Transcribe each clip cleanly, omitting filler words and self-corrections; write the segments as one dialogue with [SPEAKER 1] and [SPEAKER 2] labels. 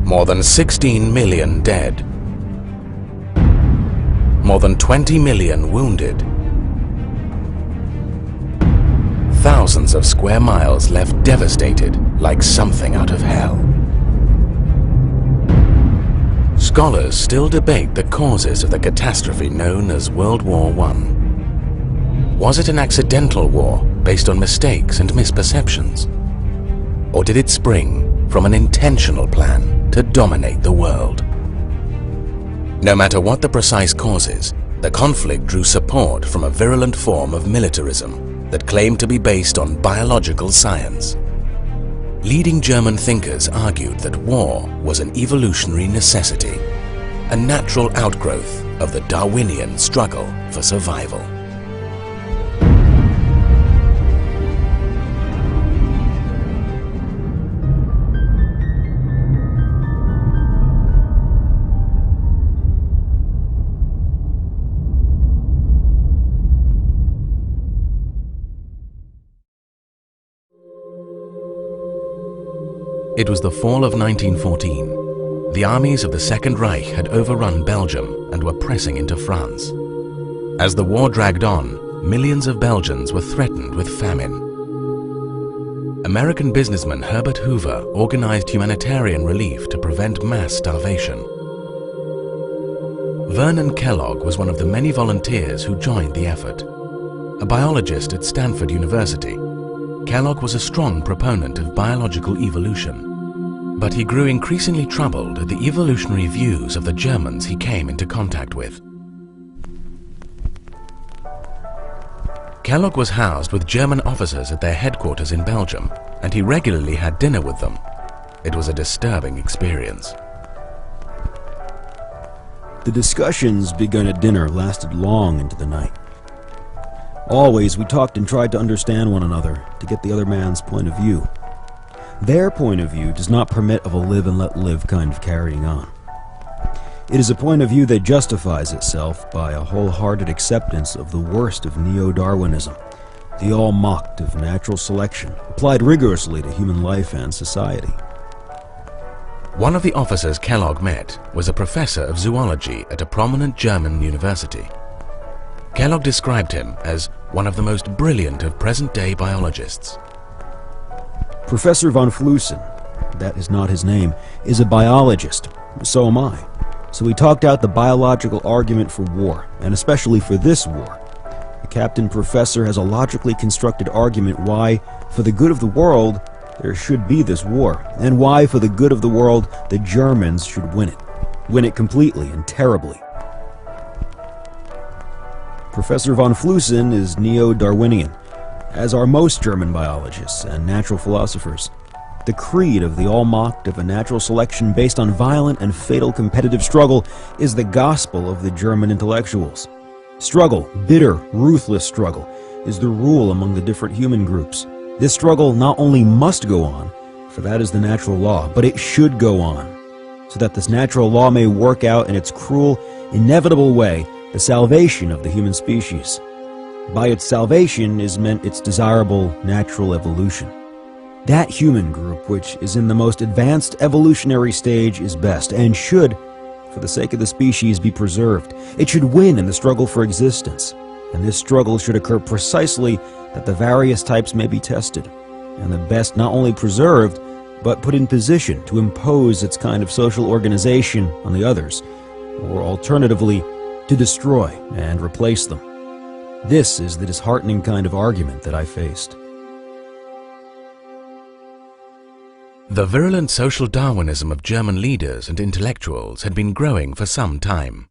[SPEAKER 1] More than 16 million dead. More than 20 million wounded. Thousands of square miles left devastated like something out of hell. Scholars still debate the causes of the catastrophe known as World War I. Was it an accidental war based on mistakes and misperceptions? Or did it spring from an intentional plan to dominate the world? No matter what the precise causes, the conflict drew support from a virulent form of militarism that claimed to be based on biological science. Leading German thinkers argued that war was an evolutionary necessity, a natural outgrowth of the Darwinian struggle for survival. It was the fall of 1914. The armies of the Second Reich had overrun Belgium and were pressing into France. As the war dragged on, millions of Belgians were threatened with famine. American businessman Herbert Hoover organized humanitarian relief to prevent mass starvation. Vernon Kellogg was one of the many volunteers who joined the effort. A biologist at Stanford University, Kellogg was a strong proponent of biological evolution. But he grew increasingly troubled at the evolutionary views of the Germans he came into contact with. Kellogg was housed with German officers at their headquarters in Belgium, and he regularly had dinner with them. It was a disturbing experience.
[SPEAKER 2] The discussions begun at dinner lasted long into the night. Always we talked and tried to understand one another, to get the other man's point of view. Their point of view does not permit of a live and let live kind of carrying on. It is a point of view that justifies itself by a wholehearted acceptance of the worst of neo-Darwinism, the all-mocked of natural selection, applied rigorously to human life and society.
[SPEAKER 1] One of the officers Kellogg met was a professor of zoology at a prominent German university. Kellogg described him as one of the most brilliant of present-day biologists.
[SPEAKER 2] Professor von Flusen, that is not his name, is a biologist. So am I. So we talked out the biological argument for war, and especially for this war. The captain professor has a logically constructed argument why, for the good of the world, there should be this war, and why, for the good of the world, the Germans should win it. Win it completely and terribly. Professor von Flusen is neo-Darwinian, as are most German biologists and natural philosophers. The creed of the all-mocked of a natural selection based on violent and fatal competitive struggle is the gospel of the German intellectuals. Struggle, bitter, ruthless struggle, is the rule among the different human groups. This struggle not only must go on, for that is the natural law, but it should go on, so that this natural law may work out in its cruel, inevitable way the salvation of the human species. By its salvation is meant its desirable natural evolution. That human group which is in the most advanced evolutionary stage is best, and should, for the sake of the species, be preserved. It should win in the struggle for existence, and this struggle should occur precisely that the various types may be tested, and the best not only preserved, but put in position to impose its kind of social organization on the others, or alternatively, to destroy and replace them. This is the disheartening kind of argument that I faced.
[SPEAKER 1] The virulent social Darwinism of German leaders and intellectuals had been growing for some time.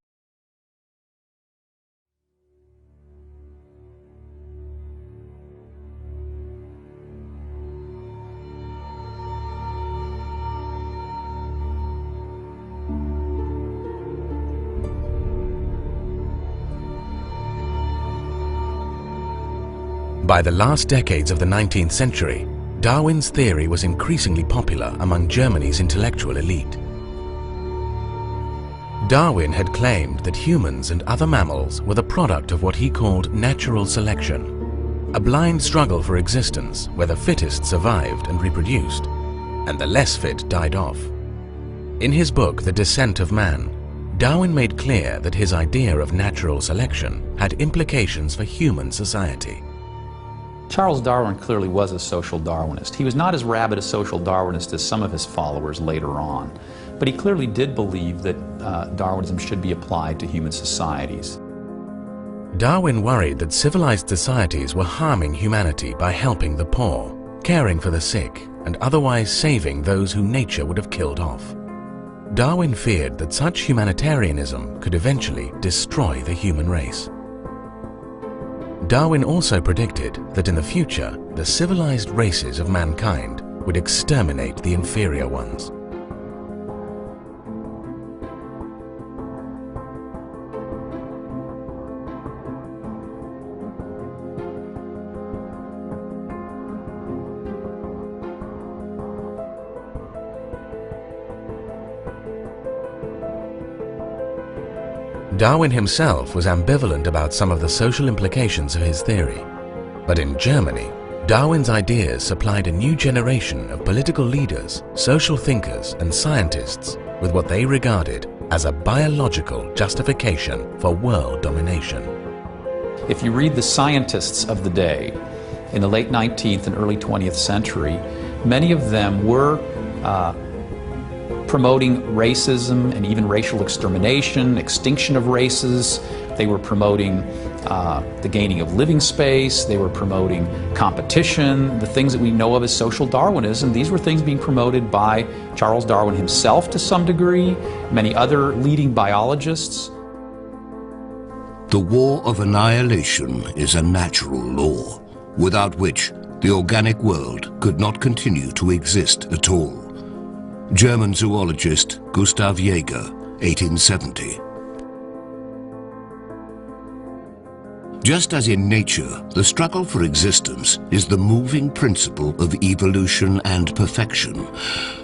[SPEAKER 1] By the last decades of the 19th century, Darwin's theory was increasingly popular among Germany's intellectual elite. Darwin had claimed that humans and other mammals were the product of what he called natural selection, a blind struggle for existence where the fittest survived and reproduced, and the less fit died off. In his book, The Descent of Man, Darwin made clear that his idea of natural selection had implications for human society.
[SPEAKER 3] Charles Darwin clearly was a social Darwinist. He was not as rabid a social Darwinist as some of his followers later on, but he clearly did believe that Darwinism should be applied to human societies.
[SPEAKER 1] Darwin worried that civilized societies were harming humanity by helping the poor, caring for the sick, and otherwise saving those who nature would have killed off. Darwin feared that such humanitarianism could eventually destroy the human race. Darwin also predicted that in the future, the civilized races of mankind would exterminate the inferior ones. Darwin himself was ambivalent about some of the social implications of his theory. But in Germany, Darwin's ideas supplied a new generation of political leaders, social thinkers, and scientists with what they regarded as a biological justification for world domination.
[SPEAKER 3] If you read the scientists of the day, in the late 19th and early 20th century, many of them were promoting racism and even racial extermination, extinction of races. They were promoting the gaining of living space. They were promoting competition, the things that we know of as social Darwinism. These were things being promoted by Charles Darwin himself to some degree, many other leading biologists.
[SPEAKER 4] The war of annihilation is a natural law, without which the organic world could not continue to exist at all. German zoologist Gustav Jaeger, 1870. Just as in nature, the struggle for existence is the moving principle of evolution and perfection,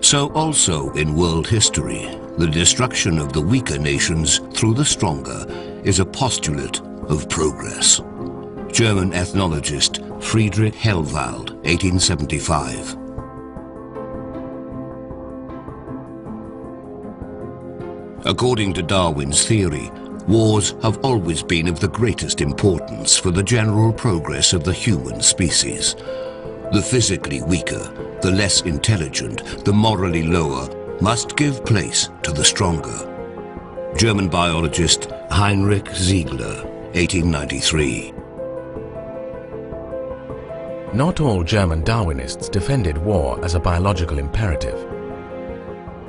[SPEAKER 4] so also in world history, the destruction of the weaker nations through the stronger is a postulate of progress. German ethnologist Friedrich Hellwald, 1875. According to Darwin's theory, wars have always been of the greatest importance for the general progress of the human species. The physically weaker, the less intelligent, the morally lower, must give place to the stronger. German biologist Heinrich Ziegler, 1893.
[SPEAKER 1] Not all German Darwinists defended war as a biological imperative.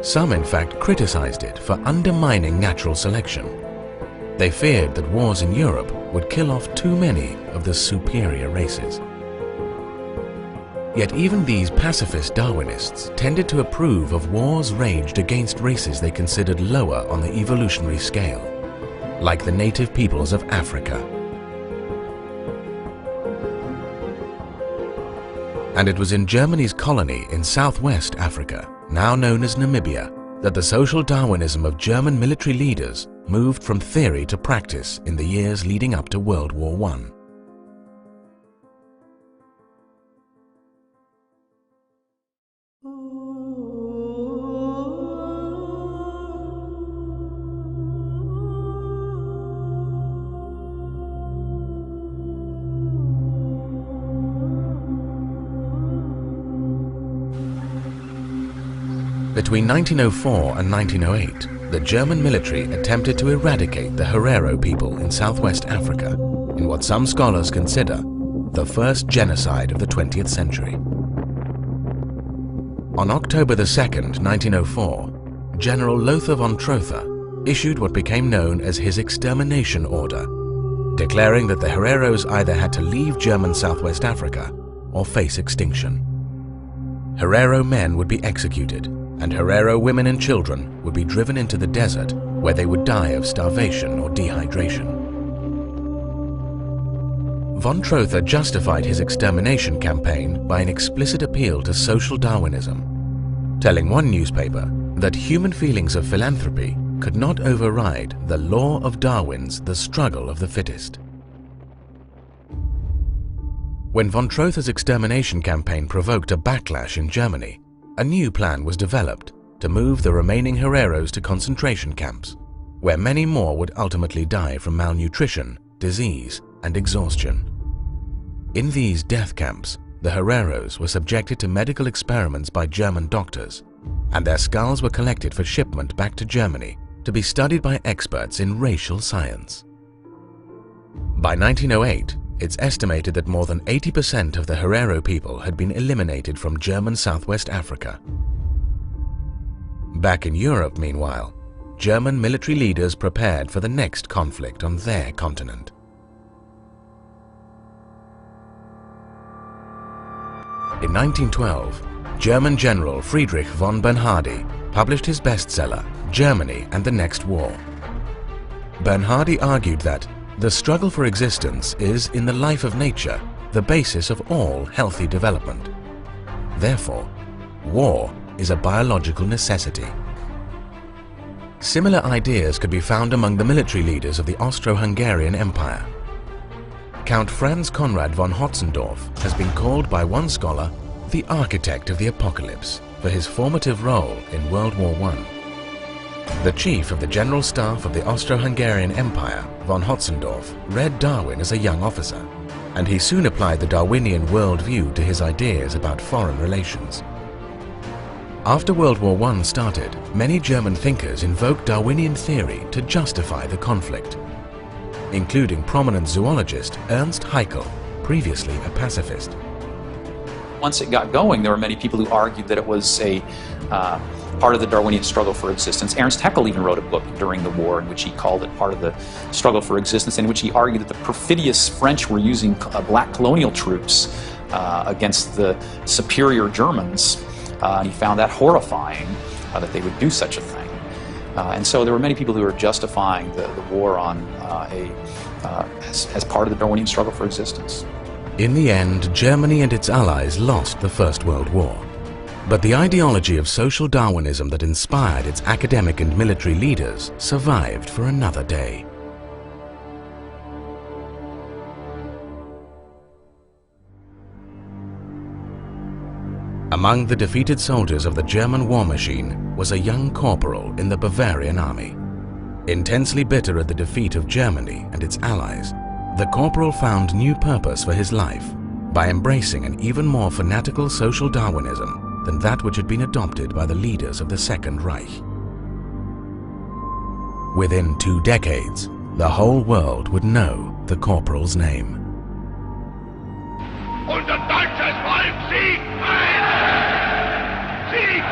[SPEAKER 1] Some, in fact, criticized it for undermining natural selection. They feared that wars in Europe would kill off too many of the superior races. Yet even these pacifist Darwinists tended to approve of wars waged against races they considered lower on the evolutionary scale, like the native peoples of Africa. And it was in Germany's colony in southwest Africa, now known as Namibia, that the social Darwinism of German military leaders moved from theory to practice in the years leading up to World War I. Between 1904 and 1908, the German military attempted to eradicate the Herero people in southwest Africa in what some scholars consider the first genocide of the 20th century. On October 2nd, 1904, General Lothar von Trotha issued what became known as his extermination order, declaring that the Hereros either had to leave German southwest Africa or face extinction. Herero men would be executed, and Herero women and children would be driven into the desert where they would die of starvation or dehydration. Von Trotha justified his extermination campaign by an explicit appeal to social Darwinism, telling one newspaper that human feelings of philanthropy could not override the law of Darwin's the struggle of the fittest. When von Trotha's extermination campaign provoked a backlash in Germany, a new plan was developed to move the remaining Hereros to concentration camps, where many more would ultimately die from malnutrition, disease, and exhaustion. In these death camps, the Hereros were subjected to medical experiments by German doctors, and their skulls were collected for shipment back to Germany to be studied by experts in racial science. By 1908, it's estimated that more than 80% of the Herero people had been eliminated from German Southwest Africa. Back in Europe, meanwhile, German military leaders prepared for the next conflict on their continent. In 1912, German General Friedrich von Bernhardi published his bestseller, Germany and the Next War. Bernhardi argued that the struggle for existence is, in the life of nature, the basis of all healthy development. Therefore, war is a biological necessity. Similar ideas could be found among the military leaders of the Austro-Hungarian Empire. Count Franz Conrad von Hotzendorf has been called by one scholar the architect of the apocalypse for his formative role in World War I. The chief of the General Staff of the Austro-Hungarian Empire, von Hotzendorf, read Darwin as a young officer, and he soon applied the Darwinian worldview to his ideas about foreign relations. After World War I started, many German thinkers invoked Darwinian theory to justify the conflict, including prominent zoologist Ernst Haeckel, previously a pacifist.
[SPEAKER 3] Once it got going, there were many people who argued that it was a part of the Darwinian struggle for existence. Ernst Haeckel even wrote a book during the war in which he called it part of the struggle for existence, in which he argued that the perfidious French were using black colonial troops against the superior Germans. He found that horrifying, that they would do such a thing. And so there were many people who were justifying the war on as part of the Darwinian struggle for existence.
[SPEAKER 1] In the end, Germany and its allies lost the First World War. But the ideology of social Darwinism that inspired its academic and military leaders survived for another day. Among the defeated soldiers of the German war machine was a young corporal in the Bavarian army. Intensely bitter at the defeat of Germany and its allies, the corporal found new purpose for his life by embracing an even more fanatical social Darwinism than that which had been adopted by the leaders of the Second Reich. Within 2 decades, the whole world would know the corporal's name.
[SPEAKER 5] Unser deutsches Volk siegt! Sieg!